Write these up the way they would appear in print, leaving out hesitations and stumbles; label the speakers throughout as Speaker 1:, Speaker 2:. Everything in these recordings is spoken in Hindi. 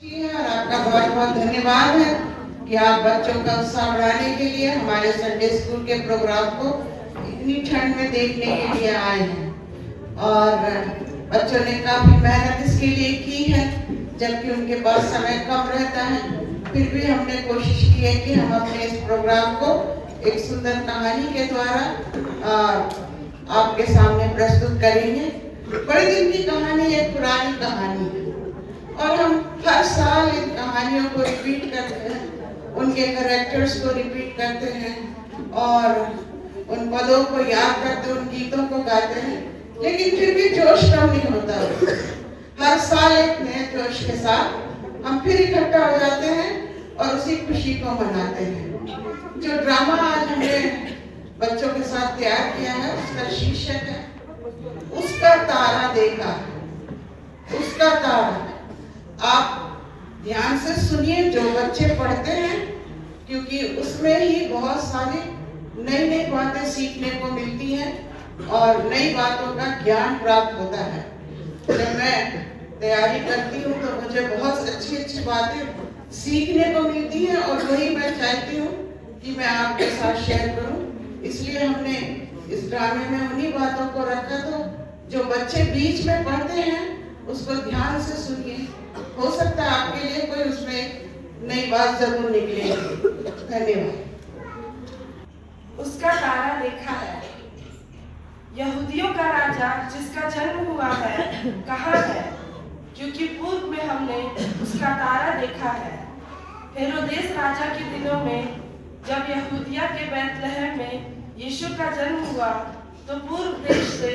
Speaker 1: और आपका बहुत बहुत धन्यवाद है कि आप बच्चों का उत्साह बढ़ाने के लिए हमारे संडे स्कूल के प्रोग्राम को इतनी ठंड में देखने के लिए आए हैं। और बच्चों ने काफी मेहनत इसके लिए की है, जबकि उनके पास समय कम रहता है। फिर भी हमने कोशिश की है कि हम अपने इस प्रोग्राम को एक सुंदर कहानी के द्वारा आपके सामने प्रस्तुत करेंगे। बड़े दिन की कहानी एक पुरानी कहानी है और हम हर साल इन कहानियों को रिपीट करते हैं, उनके कैरेक्टर्स को रिपीट करते हैं और उन पदों को याद करते, उन गीतों को गाते हैं, लेकिन फिर भी जोश कम नहीं होता। हर साल एक नए जोश के साथ हम फिर इकट्ठा हो जाते हैं और उसी खुशी को मनाते हैं। जो ड्रामा आज हमने बच्चों के साथ तैयार किया है उसका शीर्षक है उसका तारा देखा। उसका तारा। आप ध्यान से सुनिए जो बच्चे पढ़ते हैं, क्योंकि उसमें ही बहुत सारी नई नई बातें सीखने को मिलती हैं और नई बातों का ज्ञान प्राप्त होता है। जब मैं तैयारी करती हूँ तो मुझे बहुत अच्छी अच्छी बातें सीखने को मिलती हैं और वही मैं चाहती हूँ कि मैं आपके साथ शेयर करूँ। इसलिए हमने इस ड्रामे में उन्हीं बातों को रखा। तो जो बच्चे बीच में पढ़ते हैं उसको ध्यान से सुनिए, हो सकता है आपके लिए कोई उसमें नई बात जरूर निकलेगी। धन्यवाद।
Speaker 2: उसका तारा देखा है। यहूदियों का राजा जिसका जन्म हुआ है कहाँ है, क्योंकि पूर्व में हमने उसका तारा देखा है। हेरोदेस राजा के दिनों में जब यहूदिया के बैतलहम में यीशु का जन्म हुआ तो पूर्व देश से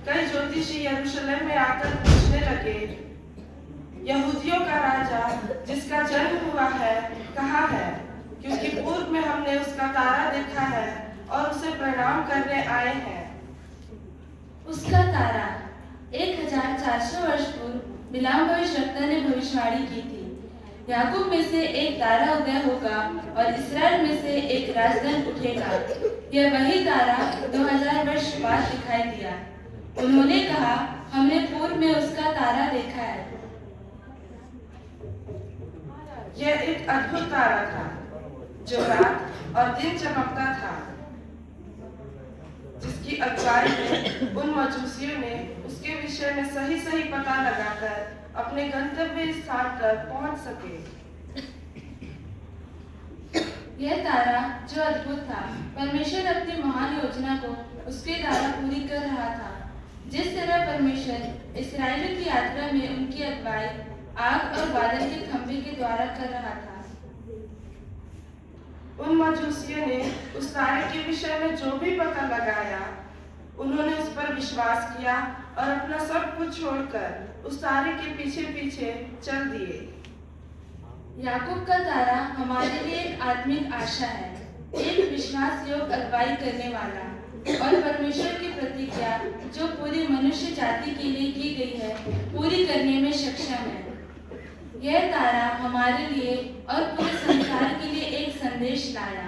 Speaker 2: कई ज्योतिषी यरूशलेम में आकर पूछने लगे, यहूदियों का राजा जिसका जन्म हुआ है कहाँ है, क्योंकि पूर्व में हमने उसका तारा देखा है और उसे प्रणाम करने आए हैं।
Speaker 3: उसका तारा 1400 वर्ष पूर्व बिलाम भविष्यवक्ता ने भविष्यवाणी की थी। याकूब में से एक तारा उदय होगा और इस्राएल में से एक राजदंड उठेगा। यह वही तारा 2000 वर्ष बाद दिखाई दिया। उन्होंने कहा, हमने पूर्व में उसका तारा देखा है।
Speaker 2: यह एक अद्भुत तारा था जो रात और दिन चमकता था, जिसकी अगुवाई में उन मजूसियों ने उसके विषय में सही सही पता लगाकर अपने गंतव्य स्थान पर पहुंच सके।
Speaker 3: यह तारा जो अद्भुत था, परमेश्वर अपनी महान योजना को उसके द्वारा पूरी कर रहा था। जिस तरह परमेश्वर इस्राएलियों की यात्रा में उनकी अगुवाई आग और बादल के खंभे के द्वारा कर रहा था।
Speaker 2: उन मजूसियों ने उस तारे के विषय में जो भी पता लगाया, उन्होंने उस पर विश्वास किया और अपना सब कुछ छोड़कर उस तारे के पीछे पीछे चल दिए।
Speaker 3: याकूब का तारा हमारे लिए एक आत्मिक आशा है, एक विश्वास योग्य अगुवाई करने वाला और परमेश्वर की प्रतिज्ञा जो पूरी मनुष्य जाति के लिए की गई है पूरी करने में सक्षम है। यह तारा हमारे लिए और पूरे संसार के लिए एक संदेश लाया।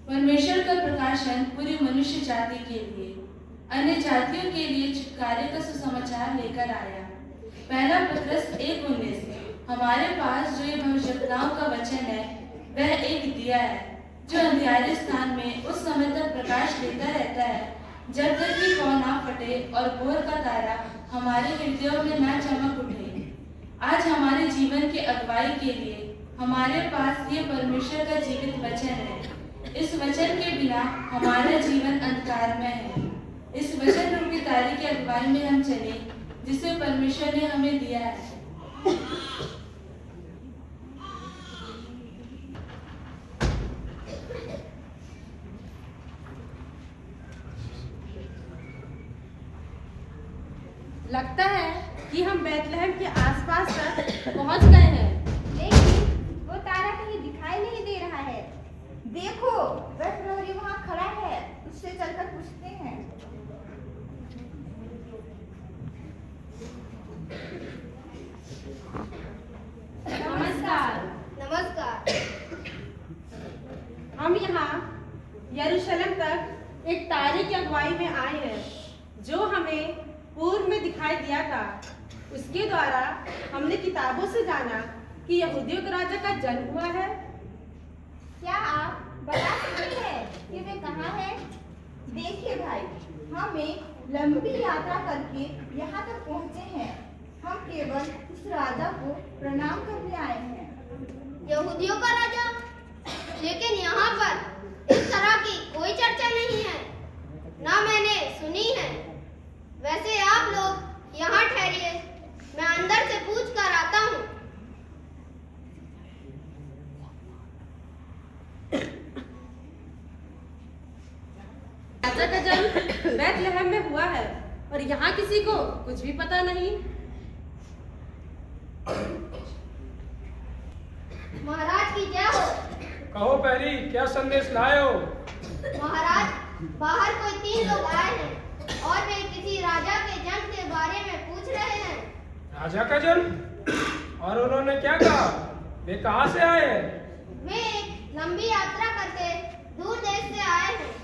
Speaker 3: परमेश्वर का प्रकाशन पूरी मनुष्य जाति के लिए, अन्य जातियों के लिए छुटकारे का सुसमाचार लेकर आया। पहला पत्रस 1:19। हमारे पास जो ये भविष्यवक्ताओं का वचन है वह एक दिया है जो अंधियारे स्थान में उस समय तक प्रकाश देता रहता है जब तक कि पौ ना फटे और भोर का तारा हमारे हृदयों में ना चमक उठे। आज हमारे जीवन के अगुवाई के लिए हमारे पास ये परमेश्वर का जीवित वचन है। इस वचन के बिना हमारा जीवन अंधकारमय है। इस वचन रूपी तारे की अगुवाई में हम चले जिसे परमेश्वर ने हमें दिया है।
Speaker 4: लगता है कि हम बैतलहम के आसपास तक पहुंच गए हैं,
Speaker 5: लेकिन वो तारा कहीं दिखाई नहीं दे रहा है। देखो, वह प्रहरी वहां खड़ा है, उससे चलकर पूछते हैं।
Speaker 4: नमस्कार।
Speaker 5: नमस्कार।
Speaker 4: हम यहाँ यरूशलेम तक एक तारे की अगुवाई में आए हैं जो हमें पूर्व में दिखाई दिया था। उसके द्वारा हमने किताबों से जाना कि यहूदियों के राजा का जन्म हुआ है?
Speaker 5: क्या आप बता सकते हैं कि वे कहाँ हैं? देखिए भाई, हम एक लंबी यात्रा करके यहाँ तक पहुँचे हैं। हम केवल उस राजा को प्रणाम करने आए हैं।
Speaker 6: यहूदियों का राजा? लेकिन यहाँ पर इस तरह की कोई चर्चा नहीं है, ना मैंने सुनी है। वैसे आप लोग यहाँ ठहरिए, मैं अंदर से पूछ कर आता हूँ।
Speaker 4: राजा का जन्म बैतलहम में हुआ है और यहाँ किसी को कुछ भी पता नहीं।
Speaker 6: महाराज की जय हो।
Speaker 7: कहो पहली, क्या संदेश लाए हो?
Speaker 6: महाराज, बाहर कोई 3 लोग आए हैं और वे किसी राजा के जन्म के बारे में पूछ रहे हैं।
Speaker 7: राजा का जन्म? और उन्होंने क्या कहा? वे कहाँ से आए हैं?
Speaker 6: वे एक लंबी यात्रा करके दूर देश से आए हैं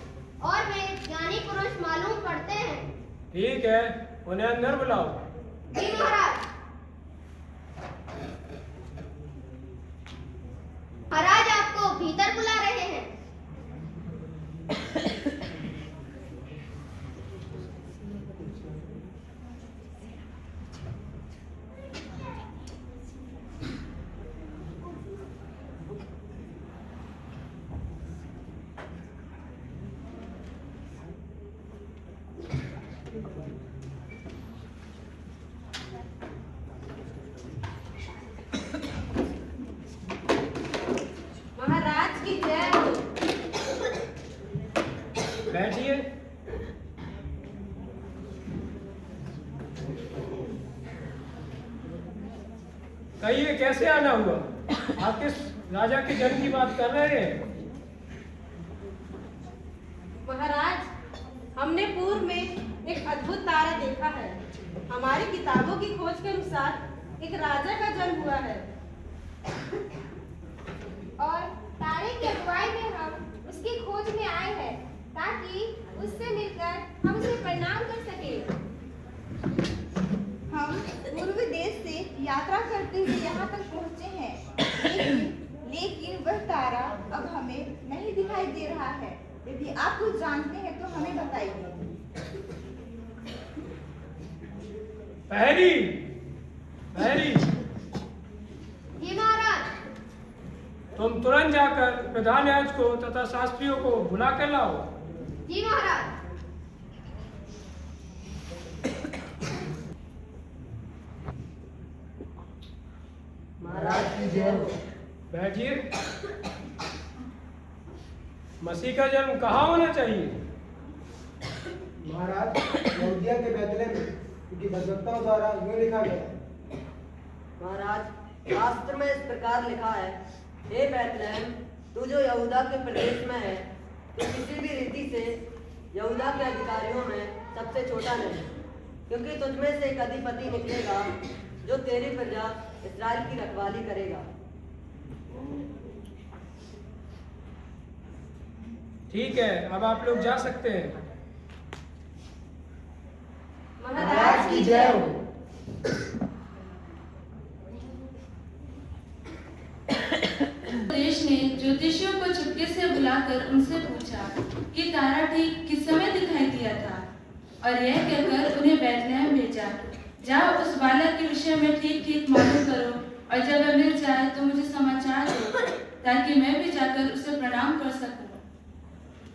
Speaker 6: और वे ज्ञानी पुरुष मालूम पड़ते हैं।
Speaker 7: ठीक है, उन्हें अंदर बुलाओ।
Speaker 6: जी महाराज। महाराज आपको भीतर बुला रहे हैं।
Speaker 4: महाराज की जय हो।
Speaker 7: बैठिए। कहिए, कैसे आना हुआ? आप किस राजा के जन्म की बात कर रहे हैं?
Speaker 4: महाराज, हमने पूर्व में एक अद्भुत तारा देखा है। हमारी किताबों की खोज के अनुसार एक राजा का जन्म हुआ है
Speaker 5: और तारे की अगुवाई में हम उसकी खोज में आए हैं ताकि उससे मिलकर हम उसे प्रणाम कर सकें। हम पूर्वी देश से यात्रा करते हुए यहाँ तक पहुँचे हैं, लेकिन वह तारा अब हमें नहीं दिखाई दे रहा है। यदि आप कुछ जानते हैं तो हमें बताइए।
Speaker 7: पहली, पहली,
Speaker 6: जी महाराज।
Speaker 7: तुम तुरंत जाकर प्रधान याजकों तथा शास्त्रियों को बुला कर लाओ।
Speaker 6: जी महाराज।
Speaker 8: महाराज की जय हो।
Speaker 7: बैठिए। मसीह का जन्म कहाँ होना चाहिए?
Speaker 8: महाराज, यहूदिया के बैतलहम में, क्योंकि भगवक्ताओं द्वारा यूं लिखा गया।
Speaker 9: महाराज, शास्त्र में इस प्रकार लिखा है, हे बैतलहम, तू जो यहूदा के प्रदेश में है, तो किसी भी रीति से यहूदा के अधिकारियों में सबसे छोटा नहीं, क्योंकि तुझमें से एक अधिपति निकलेगा जो तेरी प्रजा इस्राएल की रखवाली करेगा।
Speaker 7: ठीक है, अब आप लोग जा सकते हैं।
Speaker 8: महाराज की जय हो।
Speaker 3: देश ने ज्योतिषियों को चुपके से बुलाकर उनसे पूछा कि तारा ठीक किस समय दिखाई दिया था, और यह कहकर उन्हें बैतलहम भेजा। जाओ, उस बालक के विषय में ठीक ठीक मालूम करो, और जब वह मिल जाए तो मुझे समाचार दो, ताकि मैं भी जाकर उसे प्रणाम कर सकूं।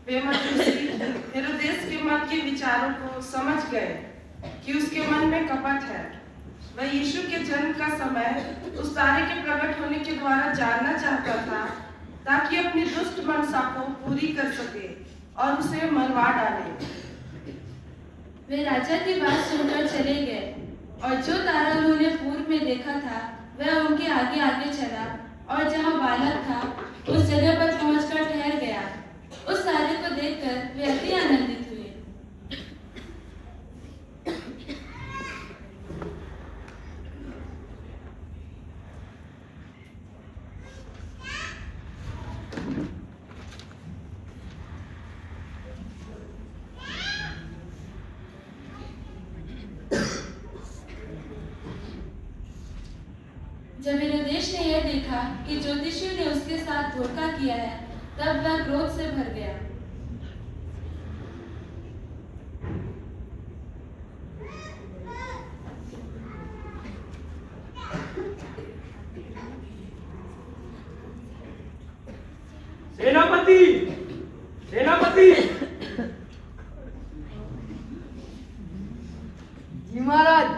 Speaker 2: वे मजूसी हेरोदेस के मन के विचारों को समझ गए कि उसके मन में कपट है। वह यीशु के जन्म का समय उस तारे के प्रकट होने के द्वारा जानना चाहता था, ताकि अपनी दुष्ट मनसा को पूरी कर सके और उसे मरवा डाले।
Speaker 3: वे राजा की बात सुनकर चले गए, और जो तारा उन्होंने पूर्व में देखा था वह उनके आगे आगे चला, और जहाँ बालक था उस जगह पर पहुंचकर ठहर गया। उस तारे को देखकर वे अति आनंदित हुए। जब हेरोदेस ने यह धोखा किया है, तब वह क्रोध से भर गया।
Speaker 7: सेनापति, सेनापति।
Speaker 9: जी महाराज।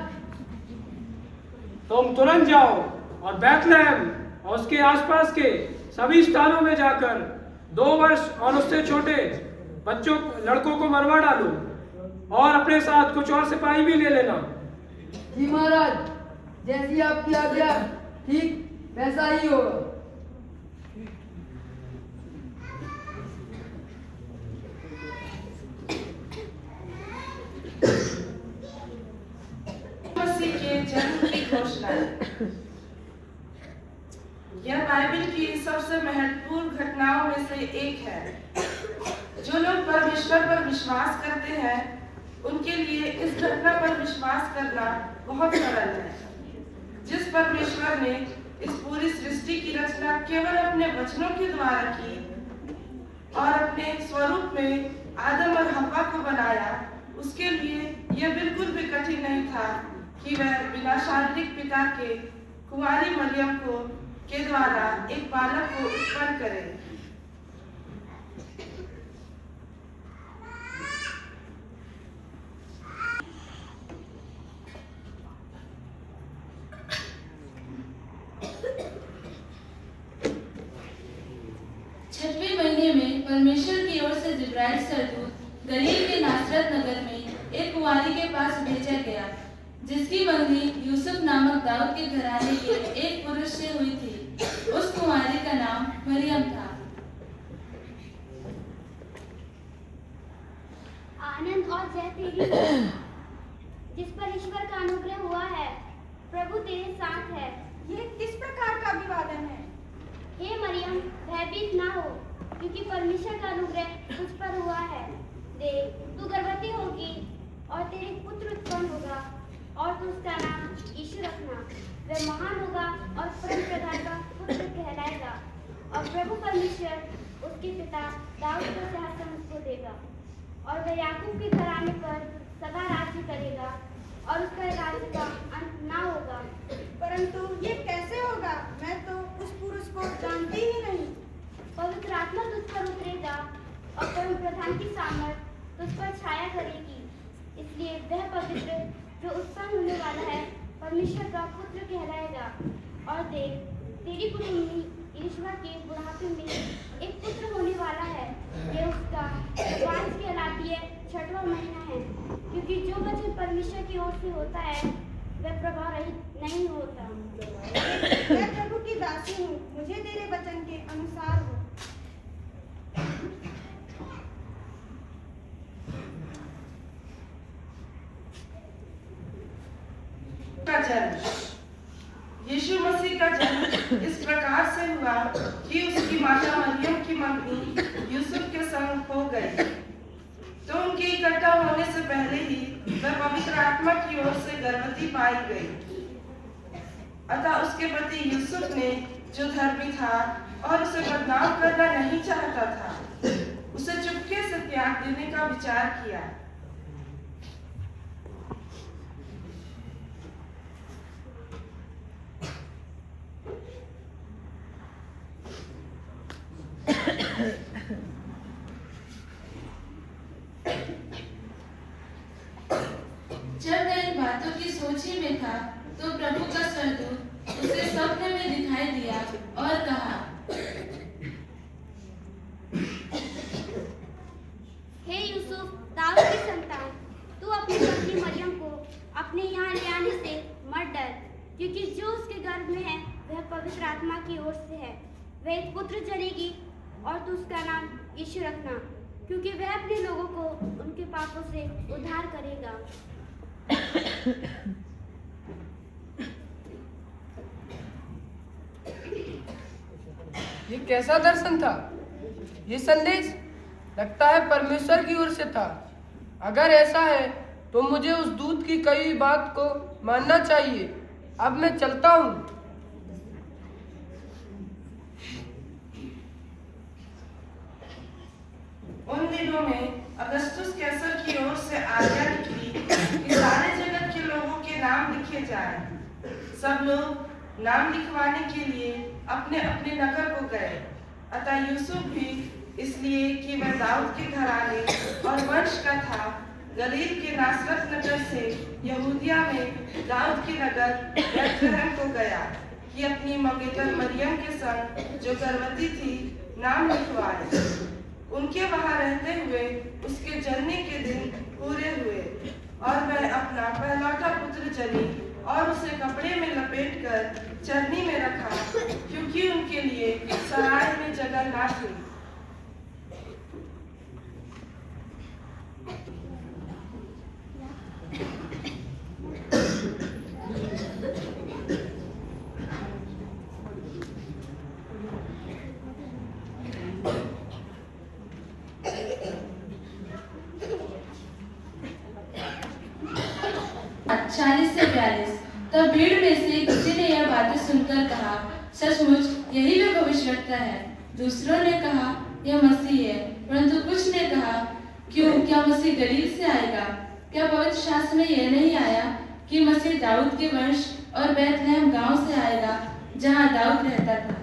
Speaker 7: तुम तुरंत जाओ और बैतलहम और उसके आसपास के सभी स्थानों में जाकर 2 वर्ष और उससे छोटे बच्चों लड़कों को मरवा डालो और अपने साथ कुछ और सिपाही भी ले लेना।
Speaker 9: जी महाराज, जैसी आपकी आज्ञा, ठीक वैसा ही होगा।
Speaker 2: मसीह के जन्म की घोषणा। यह बाइबल की सबसे महत्वपूर्ण घटनाओं में से एक है। जो लोग परमेश्वर पर विश्वास करते हैं, उनके लिए इस घटना पर विश्वास करना बहुत सरल है। जिस परमेश्वर ने इस पूरी सृष्टि की रचना केवल अपने वचनों के द्वारा की और अपने स्वरूप में आदम और हव्वा को बनाया, उसके लिए यह बिल्कुल भी कठिन नहीं था कि वह बिना शारीरिक पिता के कुंवारी मरियम के द्वारा एक बालक को उत्पन्न करे।
Speaker 3: छठवें महीने में परमेश्वर की ओर से जिब्राइल सरदूत गलील के नासरत नगर में एक कुंवारी के पास भेजा गया, जिसकी मंगनी यूसुफ नामक दाऊद के घराने के एक पुरुष से हुई थी। उस कुंवारी का नाम मरियम था।
Speaker 6: आनंद और जय तेरी जिस पर ईश्वर का अनुग्रह हुआ है, प्रभु तेरे साथ है।
Speaker 5: ये किस प्रकार का अभिवादन है?
Speaker 6: हे मरियम, भयभीत ना हो, क्योंकि परमेश्वर का अनुग्रह तुझ पर हुआ है। देख, तू गर्भवती होगी और तेरे पुत्र उत्पन्न होगा और तू उसका नाम यीशु रखना। वह महान होगा और परम प्रधान का पुत्र कहलाएगा और प्रभु परमेश्वर उसके पिता दाऊद का सिंहासन उसको देगा और वह याकूब के घराने पर सदा राज्य करेगा और उसका राज्य का अंत ना होगा।
Speaker 5: परंतु ये कैसे होगा? मैं तो उस पुरुष को जानती ही नहीं।
Speaker 6: पवित्र आत्मा तुझ पर उतरेगा और परम प्रधान की सामर्थ तुझ पर छाया करेगी। इसलिए वह पवित्र जो उत्पन्न होने वाला है परमेश्वर का पुत्र कहलाएगा। और देख, तेरी कुटुंबी ईश्वर के बुढ़ापे में एक पुत्र होने वाला है। यह उसका वांस कहलाती है 6वां महीना है, क्योंकि जो वचन परमेश्वर की ओर से होता है वह प्रभाव रहित नहीं होता।
Speaker 5: मैं प्रभु की दासी हूँ, मुझे तेरे वचन के अनुसार हो।
Speaker 2: का जन्म। यीशु मसीह का जन्म इस प्रकार से हुआ कि उसकी माता मरियम की मंगनी यूसुफ के संग हो गई। तो उनके इकट्ठा होने से पहले ही वह पवित्र आत्मा की ओर से गर्भवती पाई गई। अतः उसके पति यूसुफ ने, जो धर्मी था और उसे बदनाम करना नहीं चाहता था, उसे चुपके से त्याग देने का विचार किया।
Speaker 3: जब वह इन बातों की सोच ही में था, तो प्रभु का स्वर्गदूत उसे स्वप्न में दिखाई दिया और कहा,
Speaker 6: हे यूसुफ, दाऊद की संतान, तू अपनी पत्नी मरियम को अपने यहाँ ले आने से मत डर, क्योंकि जो उसके गर्भ में है वह पवित्र आत्मा की ओर से है। वह एक पुत्र जनेगी और तू उसका नाम यीशु रखना, क्योंकि वह अपने लोगों को उनके पापों से उद्धार करेगा।
Speaker 10: ये कैसा दर्शन था? ये संदेश लगता है परमेश्वर की ओर से था। अगर ऐसा है तो मुझे उस दूत की कही बात को मानना चाहिए। अब मैं चलता हूँ।
Speaker 2: दिनों में अगस्तुस कैसर की ओर से आज्ञा निकली कि सारे जगत के लोगों के नाम लिखे जाएं। सब लोग नाम लिखवाने के लिए अपने अपने नगर को गए। अतः यूसुफ भी इसलिए कि वह दाऊद के घराने और वंश का था, गलील के नासरत नगर से यहूदिया में दाऊद के नगर बैतलहम को गया कि अपनी मंगेतर मरियम के संग जो गर्भवती थी नाम लिखवाए। उनके वहां रहते हुए उसके जन्म के दिन पूरे हुए और वह अपना पहलौठा पुत्र जनी और उसे कपड़े में लपेटकर चरनी में रखा, क्योंकि उनके लिए सराय में जगह ना थी।
Speaker 3: तब भीड़ में से किसी ने यह बातें सुनकर कहा, सचमुच यही वह भविष्यवक्ता है। दूसरों ने कहा, यह मसीह है। परंतु कुछ ने कहा, क्यों, क्या मसीह गलील से आएगा? क्या पवित्र शास्त्र में यह नहीं आया कि मसीह दाऊद के वंश और बैतलहम गांव से आएगा, जहां दाऊद रहता था?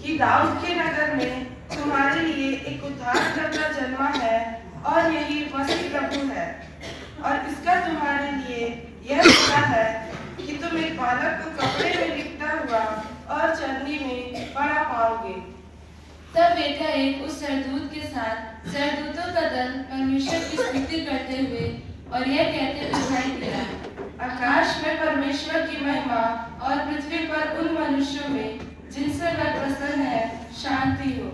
Speaker 2: कि दाऊद के नगर में तुम्हारे लिए एक उद्धारकर्ता जन्मा है और यही मसीह प्रभु है। और इसका तुम्हारे लिए यह पता है कि तुम एक बालक को कपड़े में लिपटा हुआ और चरनी में बड़ा पाओगे।
Speaker 3: तब मिकाएल उस सरदूत के साथ सरदूतों का दल परमेश्वर की स्तुति करते हुए और यह कहते दिखाई दिया, आकाश में परमेश्वर की महिमा और पृथ्वी पर उन मनुष्यों में जिनसे वह प्रसन्न है शांति हो।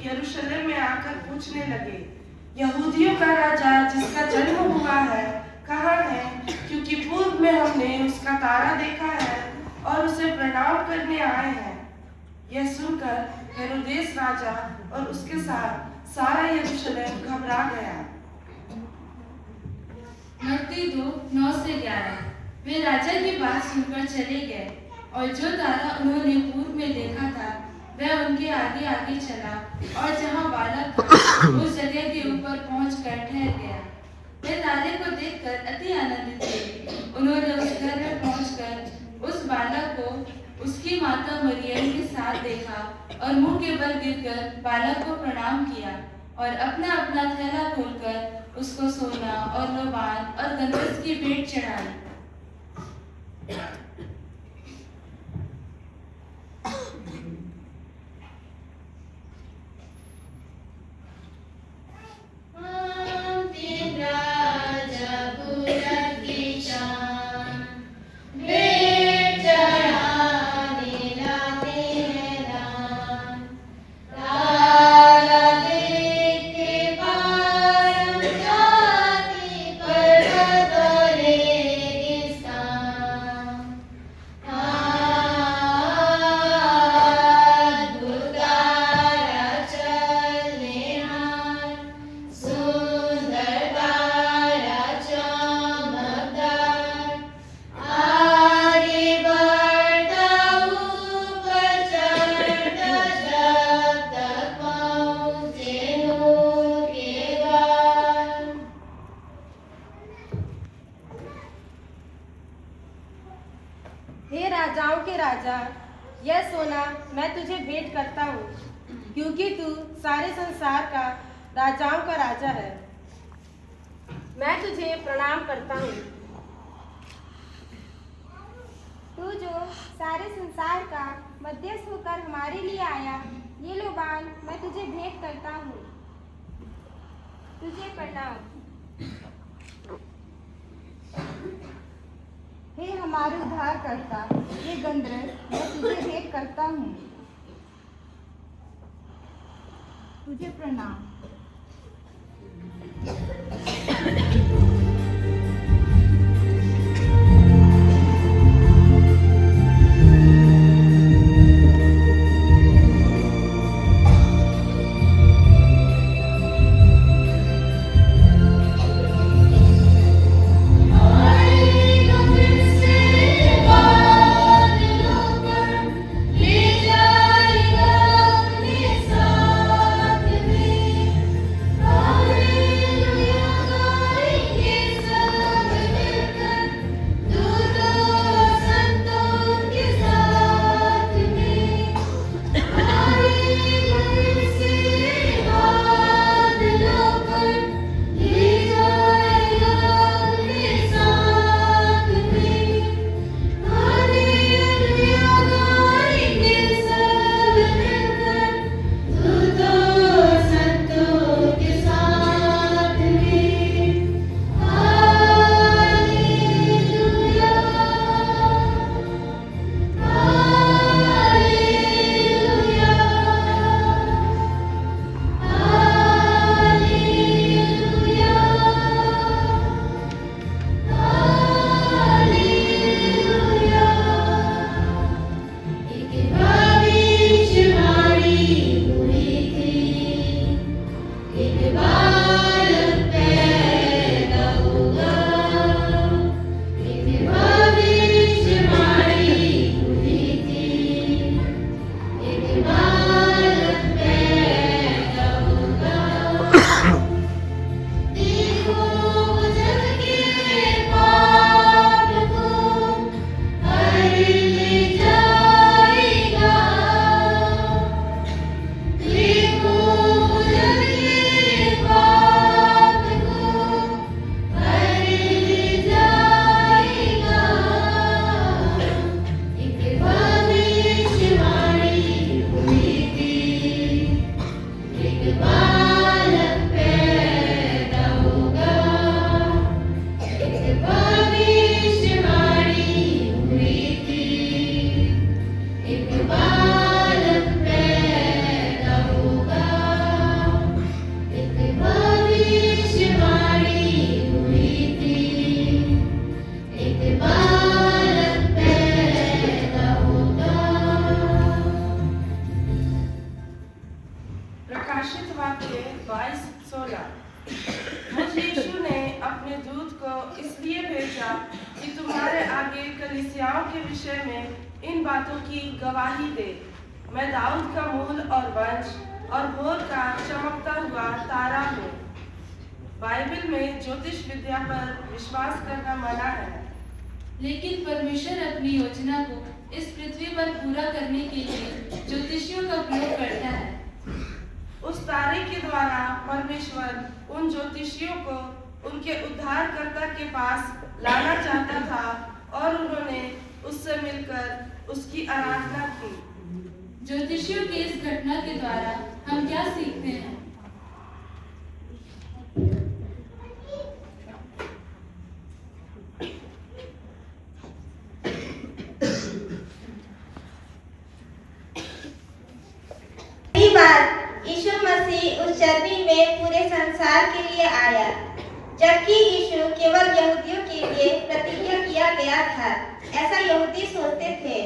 Speaker 3: यरूशलेम में आकर पूछने लगे, यहूदियों का राजा जिसका जन्म हुआ है कहाँ है? क्योंकि पूर्व में हमने उसका तारा देखा है और उसे प्रणाम करने आए हैं। यह सुनकर हेरोदेस राजा और उसके साथ सारा यरूशलेम घबरा गया। मत्ती 2:9-11। वे राजा की बात सुनकर चले गए और जो तारा उन्होंने पूर्व में देखा था वह उनके आगे आगे चला और जहाँ बालक था उस जगह के ऊपर पहुंचकर ठहर गया। वे तारे को देखकर अति आनंदित थे। उन्होंने उस घर में पहुंचकर उस बालक को उसकी माता मरियम के साथ देखा और मुंह के बल गिरकर बालक को प्रणाम किया और अपना अपना थैला खोलकर उसको सोना और लोबान और गंधरस की भेंट चढ़ाई।
Speaker 4: हे राजाओं के राजा, यह सोना मैं तुझे भेंट करता हूँ, क्योंकि तू सारे संसार का राजाओं का राजा है। मैं तुझे प्रणाम करता हूँ।
Speaker 5: तू जो सारे संसार का मध्यस्थ होकर हमारे लिए आया, ये लोबान मैं तुझे भेंट करता हूँ। तुझे प्रणाम। हे हमारे उद्धारकर्ता, ये गंधरस मैं तुझे भेंट करता हूँ। तुझे प्रणाम।
Speaker 2: भेजा कि तुम्हारे आगे कलीसियाओं के विषय में इन बातों की गवाही दे। मैं दाऊद का मूल और वंश और भोर का चमकता हुआ तारा हूँ। बाइबल में ज्योतिष विद्या पर विश्वास करना मना है,
Speaker 3: लेकिन परमेश्वर अपनी योजना को इस पृथ्वी पर पूरा करने के लिए ज्योतिषियों का प्रयोग करता है।
Speaker 2: उस तारे के द्वारा परमेश्वर उन ज्योतिषियों को उनके उद्धारकर्ता के पास लाना चाहता था और उन्होंने उससे मिलकर उसकी आराधना की।
Speaker 3: ज्योतिषियों की इस घटना के द्वारा हम क्या सीखते हैं?
Speaker 5: पहली बार यीशु मसीह उस धरती में पूरे संसार के लिए आया, जबकि यीशु केवल यहूदियों के लिए प्रतिज्ञा किया गया था। ऐसा यहूदी सोचते थे।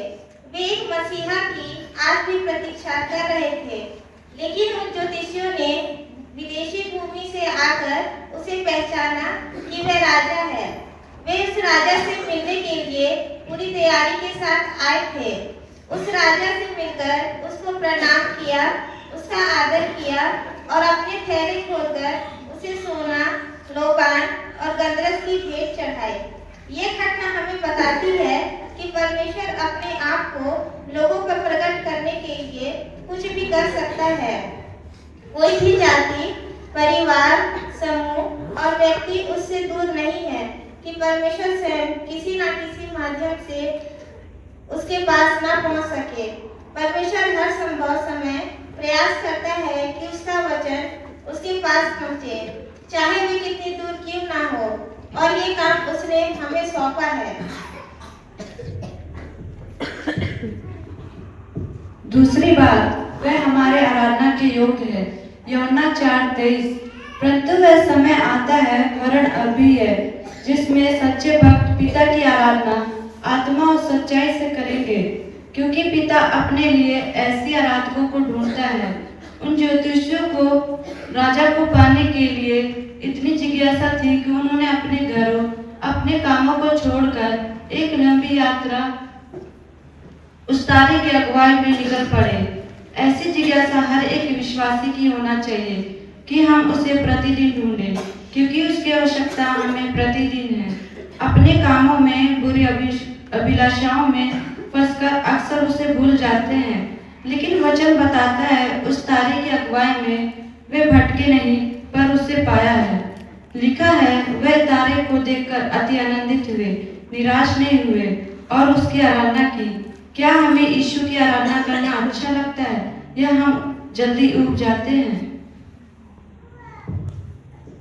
Speaker 5: वे एक मसीहा की आज भी प्रतीक्षा कर रहे थे, लेकिन उन ज्योतिषियों ने विदेशी भूमि से आकर उसे पहचाना कि वह राजा है। वे उस राजा से मिलने के लिए पूरी तैयारी के साथ आए थे। उस राजा से मिलकर उसको प्रणाम किया, उसका आदर किया और अपने थैले खोलकर उसे सोना, लोबान और गंधरस की भेंट चढ़ाई। ये घटना हमें बताती है कि परमेश्वर अपने आप को लोगों पर प्रकट करने के लिए कुछ भी कर सकता है। कोई भी जाति, परिवार, समूह और व्यक्ति उससे दूर नहीं है कि परमेश्वर स्वयं किसी न किसी माध्यम से उसके पास ना पहुंच सके। परमेश्वर हर संभव समय प्रयास करता है कि उसका वचन उसके पास पहुंचे, चाहे वे कितनी दूर क्यों ना हो, और ये काम उसने हमें सौंपा है।
Speaker 11: दूसरी बात, वह हमारे आराधना के योग्य है। यूहन्ना 4:23। परंतु वह समय आता है, वरन अभी है, जिसमें सच्चे भक्त पिता की आराधना आत्मा और सच्चाई से करेंगे, क्योंकि पिता अपने लिए ऐसी आराधकों को ढूंढता है। उन ज्योतिषियों को राजा को पाने के लिए इतनी जिज्ञासा थी कि उन्होंने अपने घरों, अपने कामों को छोड़कर एक लंबी यात्रा उस तारे की अगुवाई में निकल पड़े। ऐसी जिज्ञासा हर एक विश्वासी की होना चाहिए कि हम उसे प्रतिदिन ढूंढें, क्योंकि उसकी आवश्यकता हमें प्रतिदिन है। अपने कामों में, बुरी अभिलाषाओं में फंसकर अक्सर उसे भूल जाते हैं, लेकिन वचन बताता है उस तारे की अगुवाई में वे भटके नहीं पर उसे पाया है। लिखा है, वह तारे को देखकर अति आनंदित हुए, निराश नहीं हुए और उसकी आराधना की। क्या हमें यीशु की आराधना करना अच्छा लगता है या हम जल्दी ऊब जाते हैं?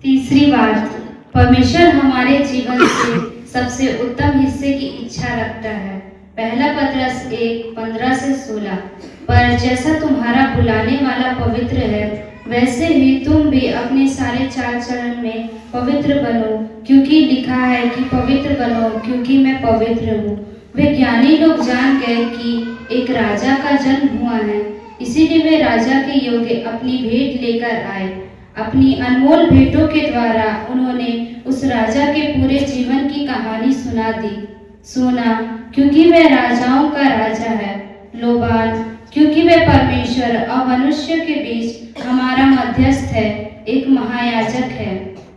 Speaker 12: तीसरी बात, परमेश्वर हमारे जीवन से सबसे उत्तम हिस्से की इच्छा रखता है। पहला पतरस 1:15-16। पर जैसा तुम्हारा बुलाने वाला पवित्र है, वैसे ही तुम भी अपने सारे चाल चलन में पवित्र बनो, क्योंकि लिखा है कि पवित्र बनो क्योंकि मैं पवित्र हूँ। वे ज्ञानी लोग जान गए कि एक राजा का जन्म हुआ है, इसीलिए वे राजा के योग्य अपनी भेंट लेकर आए। अपनी अनमोल भेंटों के द्वारा उन्होंने उस राजा के पूरे जीवन की कहानी सुना दी। सोना, क्योंकि वह राजाओं का राजा है। लोबान, क्योंकि वह परमेश्वर और मनुष्य के बीच हमारा मध्यस्थ है, एक महायाजक है।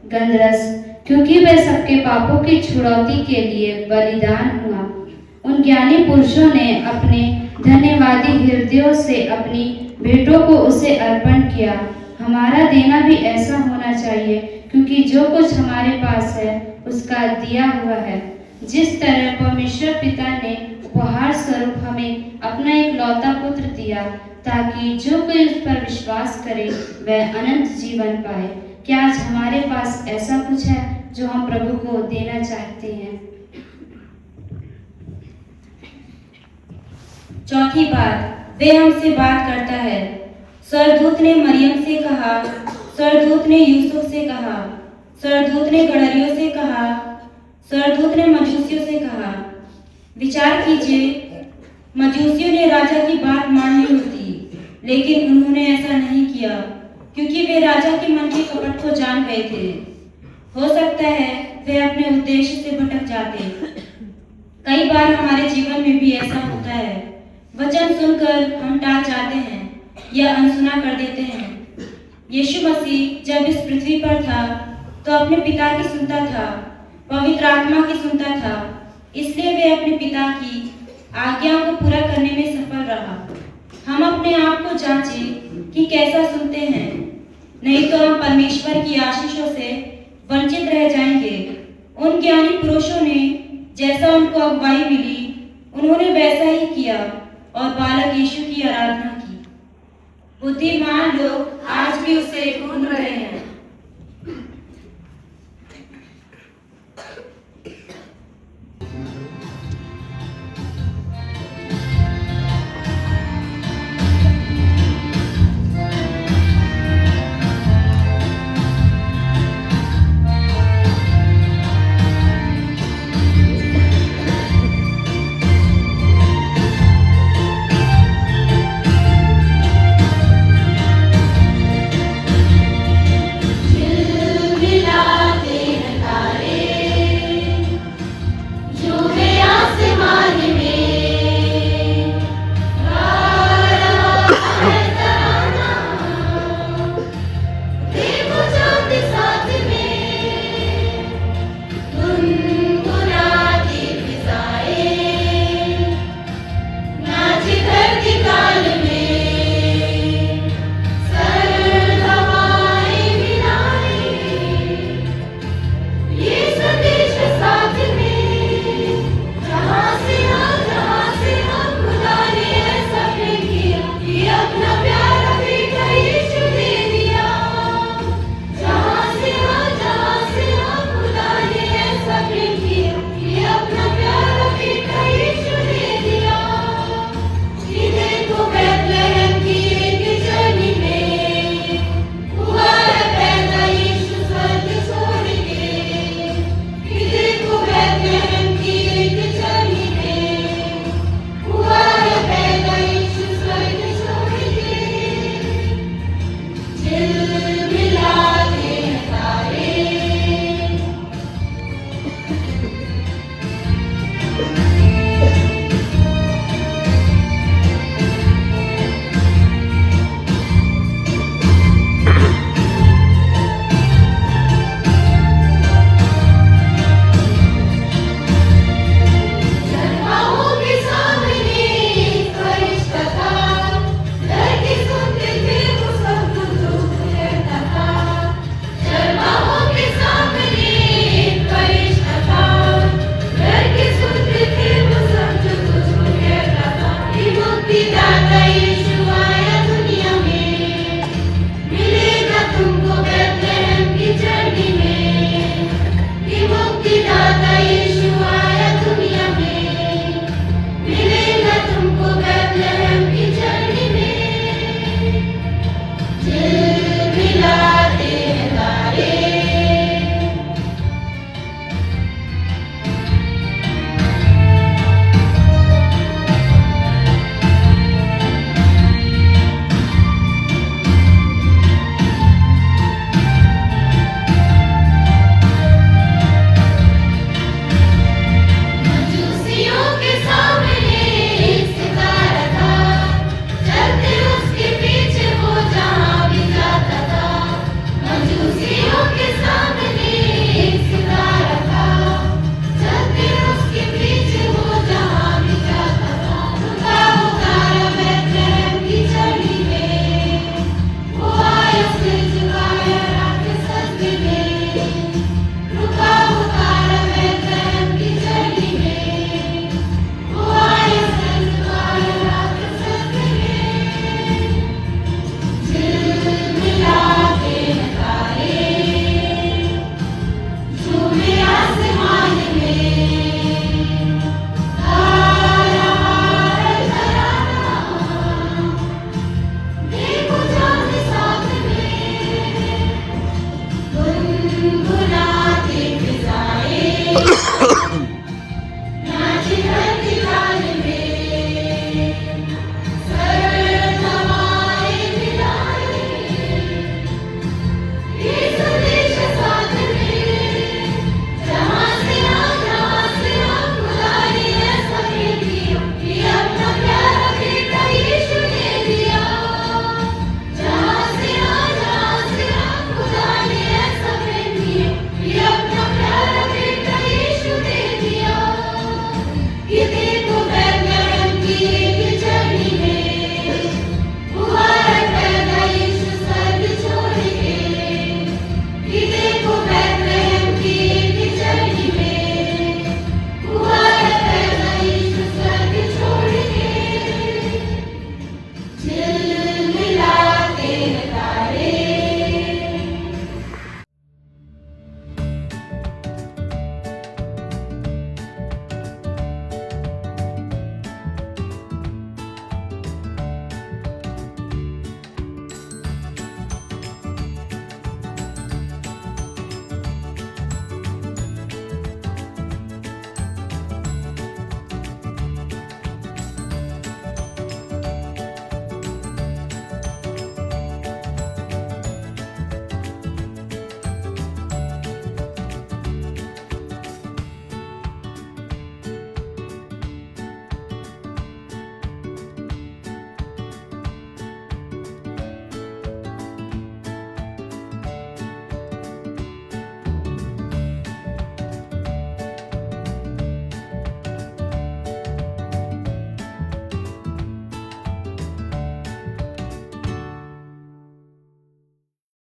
Speaker 12: गंधरस, क्योंकि वह सबके पापों की छुड़ौती के लिए बलिदान हुआ। उन ज्ञानी पुरुषों ने अपने धन्यवादी हृदयों से अपनी भेंटों को उसे अर्पण किया। हमारा देना भी ऐसा होना चाहिए, क्योंकि जो कुछ हमारे पास है उसका दिया हुआ है। जिस तरह परमेश्वर पिता ने उपहार स्वरूप हमें अपना एक लौता पुत्र दिया, ताकि जो कोई उस पर विश्वास करे वह अनंत जीवन पाए। क्या आज हमारे पास ऐसा कुछ है जो हम प्रभु को देना चाहते हैं?
Speaker 11: चौथी बात, वे हमसे बात करता है। स्वर्गदूत ने मरियम से कहा, स्वर्गदूत ने यूसुफ से कहा, स्वर्गदूत ने गड़रियों से कहा, स्वर्गदूत ने मजूसियों से कहा। विचार कीजिए, मजूसियों ने राजा की बात माननी होती, लेकिन उन्होंने ऐसा नहीं किया, क्योंकि वे राजा के मन के कपट को जान गए थे। हो सकता है
Speaker 13: वे अपने उद्देश्य से भटक जाते। कई बार हमारे जीवन में भी ऐसा होता है, वचन सुनकर हम टाल जाते हैं या अनसुना कर देते हैं। यीशु मसीह जब इस पृथ्वी पर था तो अपने पिता की सुनता था, पवित्र आत्मा की सुनता था, इसलिए वे अपने पिता की आज्ञाओं को पूरा करने में सफल रहा। हम अपने आप को जांचें कि कैसा सुनते हैं, नहीं तो हम परमेश्वर की आशीषों से वंचित रह जाएंगे। उन ज्ञानी पुरुषों ने जैसा उनको अगुवाई मिली, उन्होंने वैसा ही किया और बालक यीशु की आराधना की। बुद्धिमान लोग आज भी उसे ढूंढ रहे हैं।